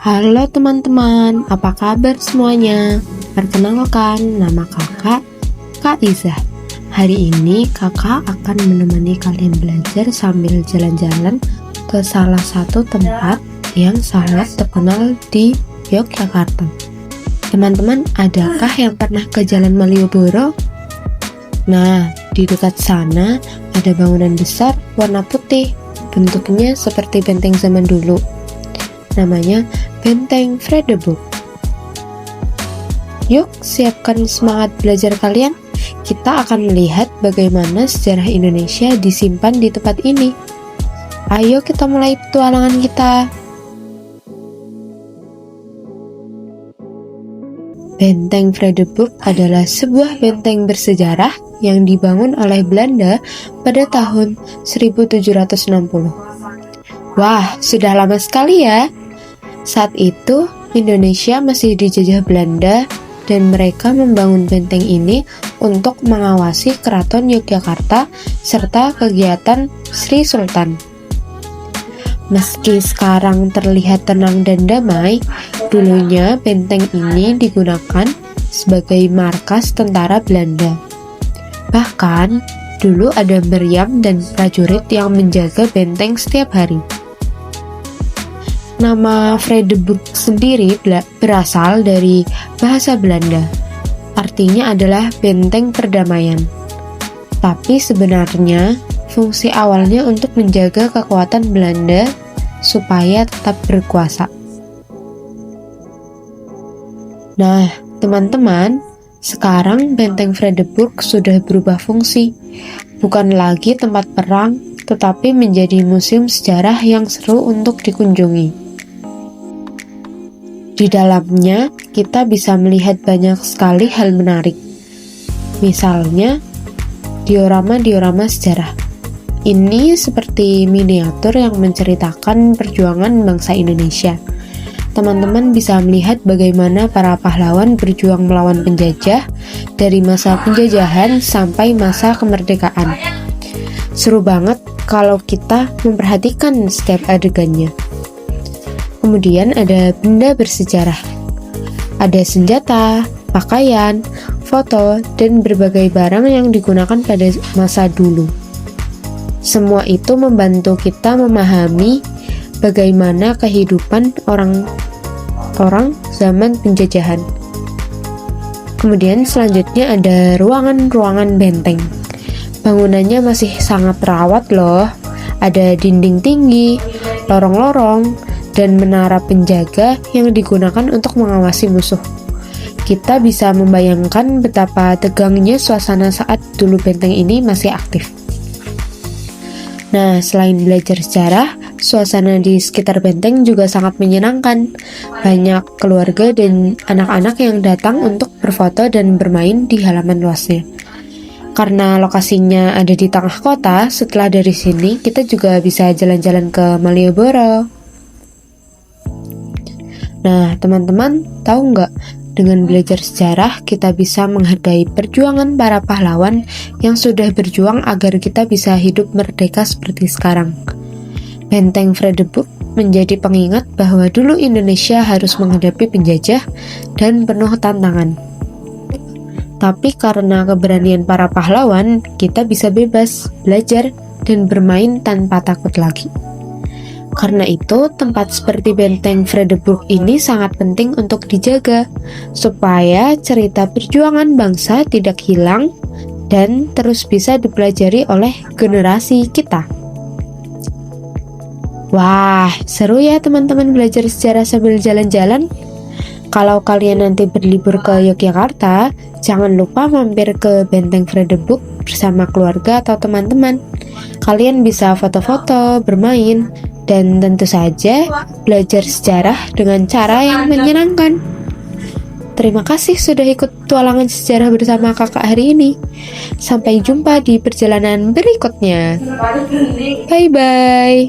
Halo teman-teman, apa kabar semuanya? Perkenalkan, nama kakak, Kak Iza. Hari ini kakak akan menemani kalian belajar sambil jalan-jalan ke salah satu tempat yang sangat terkenal di Yogyakarta. Teman-teman, adakah yang pernah ke Jalan Malioboro? Nah, di dekat sana ada bangunan besar warna putih, bentuknya seperti benteng zaman dulu. Namanya Benteng Vredenburg. Yuk, siapkan semangat belajar kalian. Kita akan melihat bagaimana sejarah Indonesia disimpan di tempat ini. Ayo kita mulai petualangan kita. Benteng Vredenburg adalah sebuah benteng bersejarah yang dibangun oleh Belanda pada tahun 1760. Wah, sudah lama sekali ya. Saat itu, Indonesia masih dijajah Belanda dan mereka membangun benteng ini untuk mengawasi Keraton Yogyakarta serta kegiatan Sri Sultan. Meski sekarang terlihat tenang dan damai, dulunya benteng ini digunakan sebagai markas tentara Belanda. Bahkan, dulu ada meriam dan prajurit yang menjaga benteng setiap hari. Nama Vredenburg sendiri berasal dari bahasa Belanda. Artinya adalah benteng perdamaian. Tapi sebenarnya fungsi awalnya untuk menjaga kekuatan Belanda supaya tetap berkuasa. Nah, teman-teman, sekarang benteng Vredenburg sudah berubah fungsi. Bukan lagi tempat perang, tetapi menjadi museum sejarah yang seru untuk dikunjungi. Di dalamnya, kita bisa melihat banyak sekali hal menarik. Misalnya, diorama-diorama sejarah. Ini seperti miniatur yang menceritakan perjuangan bangsa Indonesia. Teman-teman bisa melihat bagaimana para pahlawan berjuang melawan penjajah dari masa penjajahan sampai masa kemerdekaan. Seru banget kalau kita memperhatikan setiap adegannya. Kemudian ada benda bersejarah. Ada senjata, pakaian, foto, dan berbagai barang yang digunakan pada masa dulu. Semua itu membantu kita memahami bagaimana kehidupan orang zaman penjajahan. Kemudian selanjutnya ada ruangan-ruangan benteng. Bangunannya masih sangat terawat loh. Ada dinding tinggi, lorong-lorong, dan menara penjaga yang digunakan untuk mengawasi musuh. Kita bisa membayangkan betapa tegangnya suasana saat dulu benteng ini masih aktif. Nah, selain belajar sejarah, suasana di sekitar benteng juga sangat menyenangkan. Banyak keluarga dan anak-anak yang datang untuk berfoto dan bermain di halaman luasnya. Karena lokasinya ada di tengah kota, setelah dari sini kita juga bisa jalan-jalan ke Malioboro. Nah, teman-teman, tahu nggak? Dengan belajar sejarah, kita bisa menghargai perjuangan para pahlawan yang sudah berjuang agar kita bisa hidup merdeka seperti sekarang. Benteng Vredenburg menjadi pengingat bahwa dulu Indonesia harus menghadapi penjajah dan penuh tantangan. Tapi karena keberanian para pahlawan, kita bisa bebas, belajar, dan bermain tanpa takut lagi. Karena itu, tempat seperti Benteng Vredenburg ini sangat penting untuk dijaga, supaya cerita perjuangan bangsa tidak hilang dan terus bisa dipelajari oleh generasi kita. Wah, seru ya teman-teman belajar sejarah sambil jalan-jalan. Kalau kalian nanti berlibur ke Yogyakarta, jangan lupa mampir ke Benteng Vredenburg bersama keluarga atau teman-teman. Kalian bisa foto-foto, bermain, dan tentu saja belajar sejarah dengan cara yang menyenangkan. Terima kasih sudah ikut petualangan sejarah bersama kakak hari ini. Sampai jumpa di perjalanan berikutnya. Bye-bye.